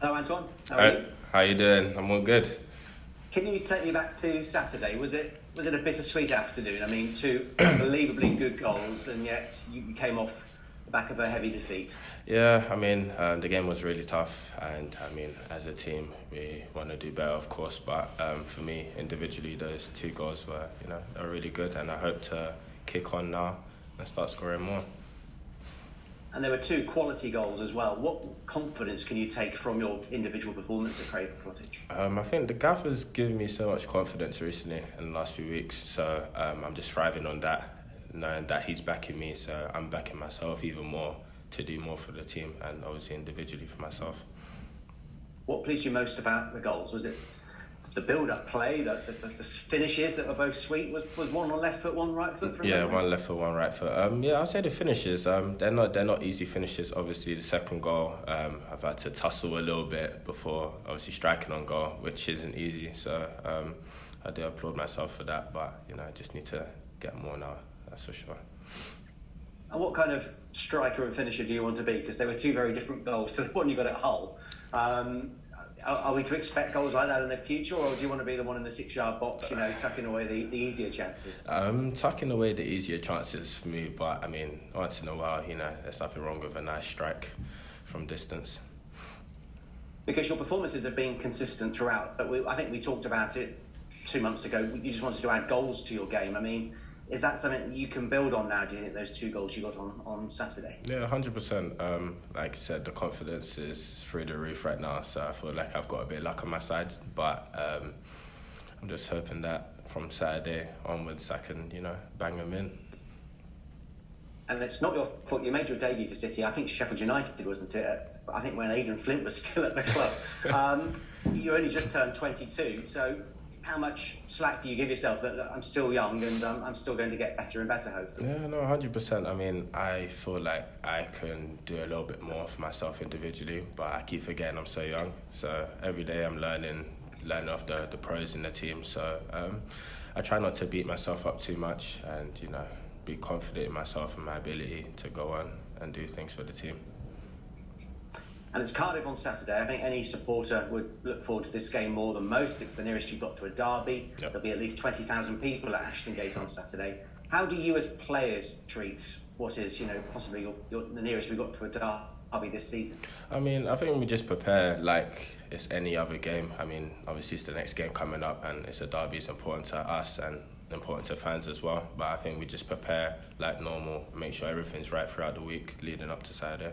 Hello, Antoine. How are you? How you doing? I'm all good. Can you take me back to Saturday? Was it a bittersweet afternoon? I mean, two unbelievably good goals, and yet you came off the back of a heavy defeat. Yeah, I mean, the game was really tough, and I mean, as a team, we want to do better, of course. But for me, individually, those two goals were, are really good, and I hope to kick on now and start scoring more. And there were two quality goals as well. What confidence can you take from your individual performance at Craven Cottage? I think the gaffer's given me so much confidence recently in the last few weeks, so I'm just thriving on that, knowing that he's backing me, so I'm backing myself even more to do more for the team and obviously individually for myself. What pleased you most about the goals? Was it the build-up play, the finishes that were both sweet? Was one on left foot, one right foot? Yeah, one left foot, one right foot. I'll say the finishes. They're not easy finishes. Obviously, the second goal, I've had to tussle a little bit before obviously striking on goal, which isn't easy. So I do applaud myself for that. But I just need to get more now. That's for sure. And what kind of striker and finisher do you want to be? Because they were two very different goals to the one you got at Hull. Are we to expect goals like that in the future, or do you want to be the one in the 6-yard box, tucking away the easier chances? Tucking away the easier chances for me, but I mean, once in a while, there's nothing wrong with a nice strike from distance. Because your performances have been consistent throughout, but I think we talked about it 2 months ago. You just wanted to add goals to your game. I mean, is that something you can build on now, do you think, those two goals you got on Saturday? Yeah, 100%. Like you said, the confidence is through the roof right now, so I feel like I've got a bit of luck on my side. But I'm just hoping that from Saturday onwards I can, bang them in. And it's not your fault. You made your debut for City, I think Sheffield United, wasn't it? I think when Aidan Flint was still at the club. You only just turned 22, so how much slack do you give yourself that I'm still young and I'm still going to get better and better, hopefully? Yeah, no, 100%. I mean, I feel like I can do a little bit more for myself individually, but I keep forgetting I'm so young. So every day I'm learning off the pros in the team. So I try not to beat myself up too much and, be confident in myself and my ability to go on and do things for the team. And it's Cardiff on Saturday. I think any supporter would look forward to this game more than most. It's the nearest you've got to a derby. Yep. There'll be at least 20,000 people at Ashton Gate on Saturday. How do you as players treat what is, possibly the nearest we've got to a derby this season? I mean, I think we just prepare like it's any other game. I mean, obviously it's the next game coming up and it's a derby. It's important to us and important to fans as well. But I think we just prepare like normal, make sure everything's right throughout the week leading up to Saturday.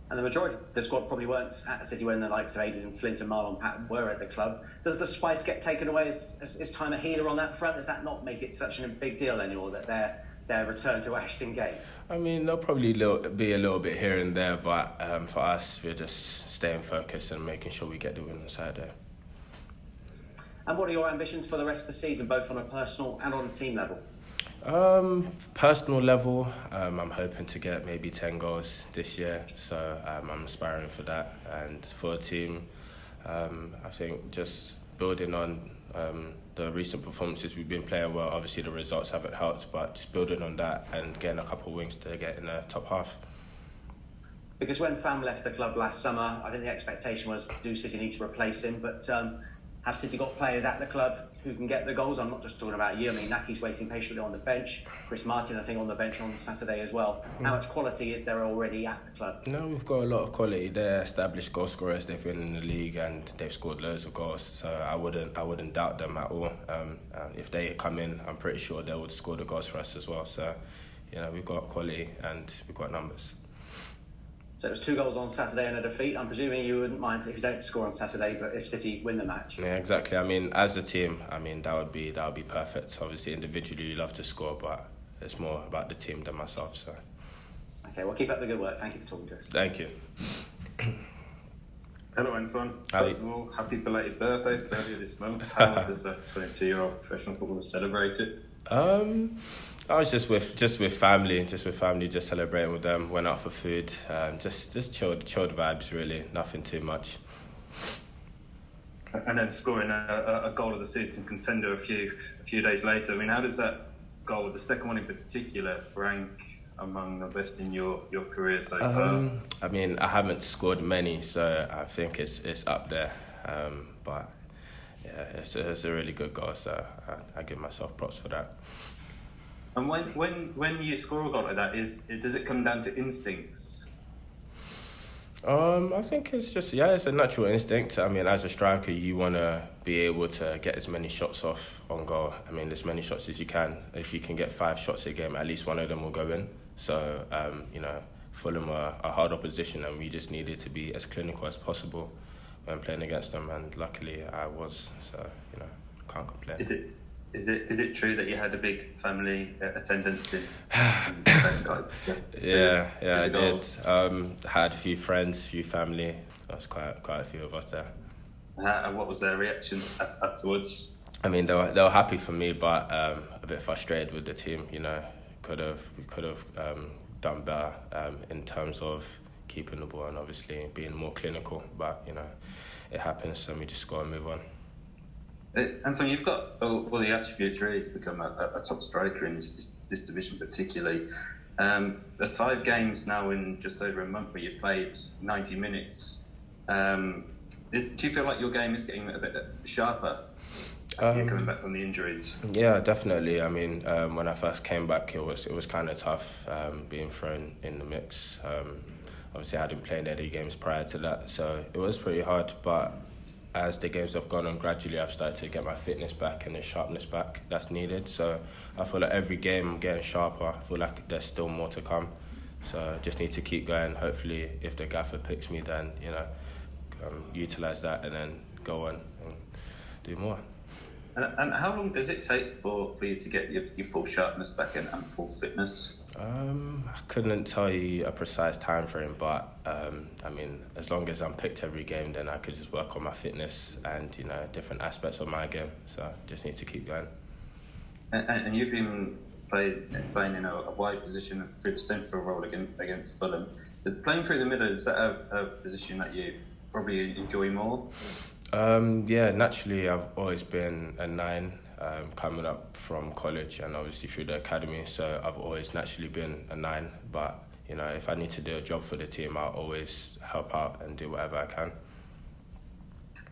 And the majority of the squad probably weren't at City when the likes of Aidan Flint and Marlon Patton were at the club. Does the spice get taken away? Is time a healer on that front? Does that not make it such a big deal anymore that their return to Ashton Gate? I mean, there'll probably be a little bit here and there, but for us, we're just staying focused and making sure we get the win on Saturday. And what are your ambitions for the rest of the season, both on a personal and on a team level? Personal level, I'm hoping to get maybe 10 goals this year, so I'm aspiring for that. And for a team, I think just building on the recent performances we've been playing well. Obviously the results haven't helped, but just building on that and getting a couple of wins to get in the top half. Because when Fam left the club last summer, I think the expectation was, do City need to replace him? But have City got players at the club who can get the goals? I'm not just talking about you. I mean, Naki's waiting patiently on the bench. Chris Martin, I think, on the bench on Saturday as well. How much quality is there already at the club? No, we've got a lot of quality. They're established goal scorers. They've been in the league and they've scored loads of goals. So I wouldn't doubt them at all. If they come in, I'm pretty sure they would score the goals for us as well. So, we've got quality and we've got numbers. So it was 2 goals on Saturday and a defeat. I'm presuming you wouldn't mind if you don't score on Saturday, but if City win the match. Yeah, exactly. I mean, as a team, that would be perfect. Obviously, individually, you love to score, but it's more about the team than myself. So. Okay, well, keep up the good work. Thank you for talking to us. Thank you. Hello, Antoine. First of all, happy belated birthday, 30th this month. How does a 22-year-old professional footballer celebrate it? I was just with family, just celebrating with them. Went out for food, just chilled vibes really, nothing too much. And then scoring a goal of the season contender a few days later. I mean, how does that goal, the second one in particular, rank among the best in your career so far? I mean, I haven't scored many, so I think it's up there. But yeah, it's a really good goal, so I give myself props for that. And when you score a goal like that, does it come down to instincts? I think it's just, it's a natural instinct. I mean, as a striker, you want to be able to get as many shots off on goal. I mean, as many shots as you can. If you can get 5 shots a game, at least one of them will go in. So, Fulham are a hard opposition, and we just needed to be as clinical as possible when playing against them. And luckily, I was. So, can't complain. Is it true that you had a big family attendance in? Yeah, I did. Had a few friends, few family. There was quite a few of us there. And what was their reactions afterwards? I mean, they were happy for me, but a bit frustrated with the team. We could have done better in terms of keeping the ball and obviously being more clinical. But it happens, so we just got to move on. Anton, you've got all the attributes really to become a top striker in this division particularly. There's 5 games now in just over a month where you've played 90 minutes. Do you feel like your game is getting a bit sharper coming back from the injuries? Yeah, definitely. I mean, when I first came back, it was kind of tough being thrown in the mix. Obviously, I hadn't played any games prior to that, so it was pretty hard, but as the games have gone on, gradually I've started to get my fitness back and the sharpness back that's needed. So I feel like every game I'm getting sharper. I feel like there's still more to come. So I just need to keep going. Hopefully, if the gaffer picks me, then utilise that and then go on and do more. And how long does it take for you to get your full sharpness back and full fitness? I couldn't tell you a precise time frame, but I mean, as long as I'm picked every game, then I could just work on my fitness and different aspects of my game. So I just need to keep going. And you've been playing in a wide position through the central role against Fulham. Is playing through the middle, is that a position that you probably enjoy more? Yeah, naturally I've always been a 9 coming up from college and obviously through the academy, so I've always naturally been a 9, but if I need to do a job for the team, I'll always help out and do whatever I can.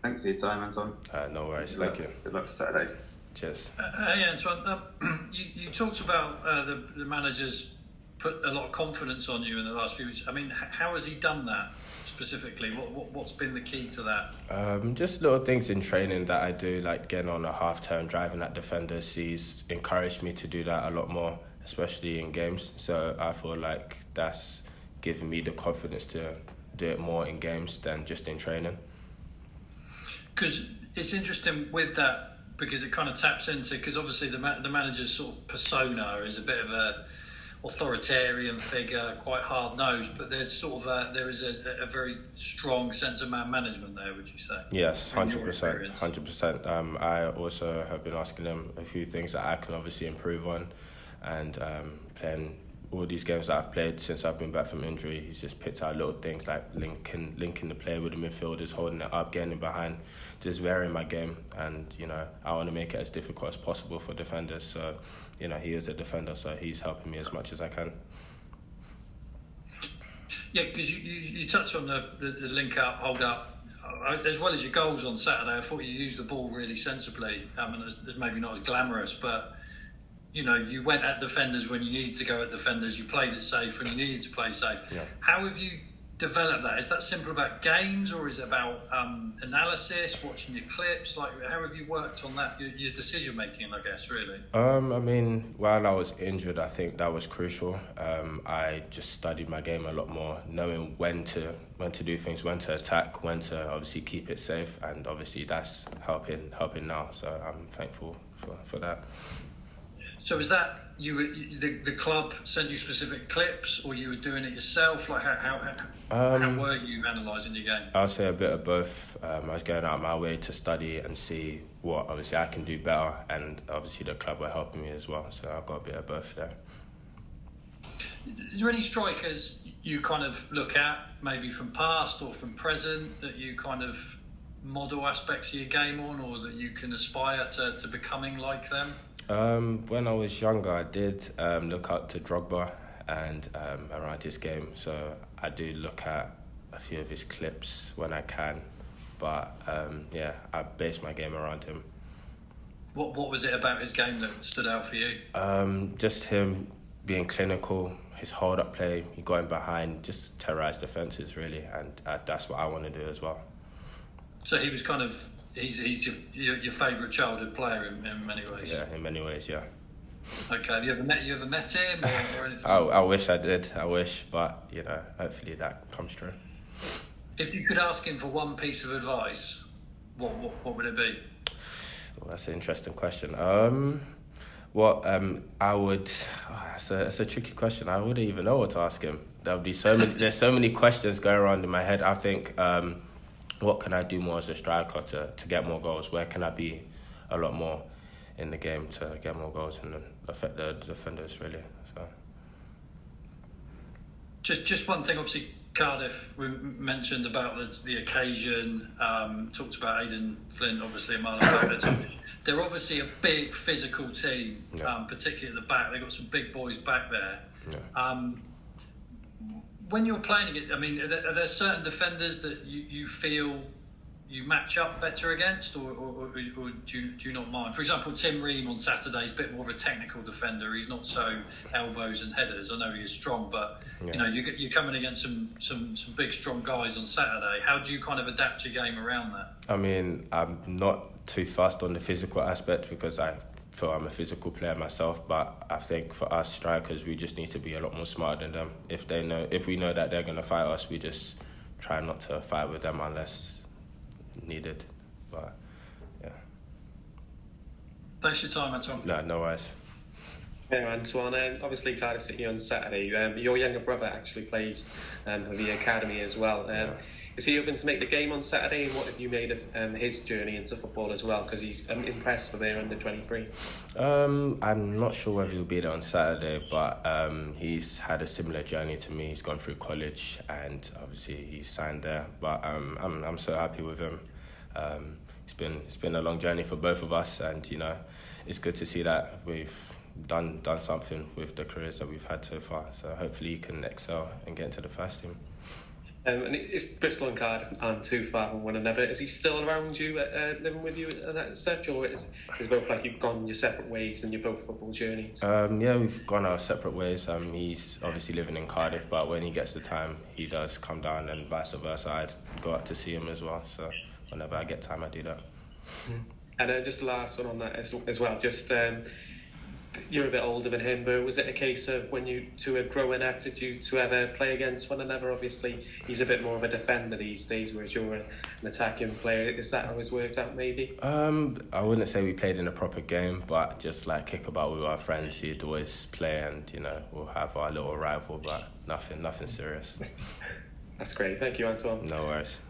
Thanks for your time, Anton. No worries, thank you. Good luck for Saturday. Cheers. Hey Antoine, you talked about the manager's put a lot of confidence on you in the last few weeks. I mean, how has he done that specifically? What's been the key to that? Just little things in training that I do, like getting on a half turn, driving at defenders. He's encouraged me to do that a lot more, especially in games. So I feel like that's given me the confidence to do it more in games than just in training. Because it's interesting with that, because it kind of taps into, because obviously the manager's sort of persona is a bit of a authoritarian figure, quite hard-nosed, but there's sort of there is a very strong sense of man management there, would you say? Yes, 100%. I also have been asking him a few things that I can obviously improve on, and playing all these games that I've played since I've been back from injury, he's just picked out little things like linking the play with the midfielders, holding it up, getting it behind, just varying my game. And, I want to make it as difficult as possible for defenders. So, he is a defender, so he's helping me as much as I can. Yeah, because you touched on the link up, hold up, as well as your goals on Saturday. I thought you used the ball really sensibly. I mean, it's maybe not as glamorous, but you went at defenders when you needed to go at defenders. You played it safe when you needed to play safe. Yeah. How have you developed that? Is that simple about games, or is it about analysis, watching your clips? Like, how have you worked on that? Your decision making, I guess, really. I mean, while I was injured, I think that was crucial. I just studied my game a lot more, knowing when to do things, when to attack, when to obviously keep it safe, and obviously that's helping now. So I'm thankful for that. So is that the club sent you specific clips, or you were doing it yourself? Like how were you analysing your game? I'll say a bit of both. I was going out of my way to study and see what obviously I can do better, and obviously the club were helping me as well. So I've got a bit of both there. Is there any strikers you kind of look at, maybe from past or from present, that you kind of model aspects of your game on, or that you can aspire to becoming like them? When I was younger, I did look up to Drogba, and around his game. So I do look at a few of his clips when I can, but I base my game around him. What was it about his game that stood out for you? Just him being clinical, his hold-up play, he got in behind, just terrorised defences really, and that's what I want to do as well. So he was kind of, he's your favourite childhood player in many ways? Yeah, in many ways, yeah. Okay, have you ever met him or anything? I wish I did, but hopefully that comes true. If you could ask him for one piece of advice, what would it be? Well, that's an interesting question. I would. It's a tricky question. I wouldn't even know what to ask him. There'll be so many. There's so many questions going around in my head. I think, what can I do more as a striker to get more goals? Where can I be a lot more in the game to get more goals and affect the defenders really? So. Just one thing, obviously. Cardiff, we mentioned about the occasion, talked about Aidan Flint, obviously a mile back. They're obviously a big physical team, particularly at the back. They've got some big boys back there. Yeah. When you're playing against, are there certain defenders that you feel you match up better against, or do you not mind? For example, Tim Ream on Saturday is a bit more of a technical defender. He's not so elbows and headers. I know he is strong, but you're coming against some big, strong guys on Saturday. How do you kind of adapt your game around that? I'm not too fussed on the physical aspect because I feel I'm a physical player myself, but I think for us strikers, we just need to be a lot more smarter than them. If we know that they're going to fight us, we just try not to fight with them unless needed. But yeah. Thanks for your time, Antoine. No worries. Yeah, Antoine, obviously Cardiff City on Saturday. Your younger brother actually plays for the academy as well. Is he hoping to make the game on Saturday? And what have you made of his journey into football as well? Because he's impressed for their under-23s. I'm not sure whether he'll be there on Saturday, but he's had a similar journey to me. He's gone through college and obviously he's signed there. But I'm so happy with him. It's been a long journey for both of us, and it's good to see that we've done something with the careers that we've had so far. So hopefully he can excel and get into the first team. And it's Bristol and Cardiff aren't too far from one another. Is he still around you, living with you at that stage, or is both like you've gone your separate ways and you're both football journeys? We've gone our separate ways. He's obviously living in Cardiff, but when he gets the time, he does come down, and vice versa. I'd go out to see him as well. So whenever I get time, I do that. And just the last one on that as well. Just you're a bit older than him, but was it a case of when you two were growing up, did you two ever play against one another? Obviously, he's a bit more of a defender these days, whereas you're an attacking player. Is that how it's worked out, maybe? I wouldn't say we played in a proper game, but just like kick about with our friends, he'd always play, and we'll have our little rival, but nothing serious. That's great. Thank you, Antoine. No worries.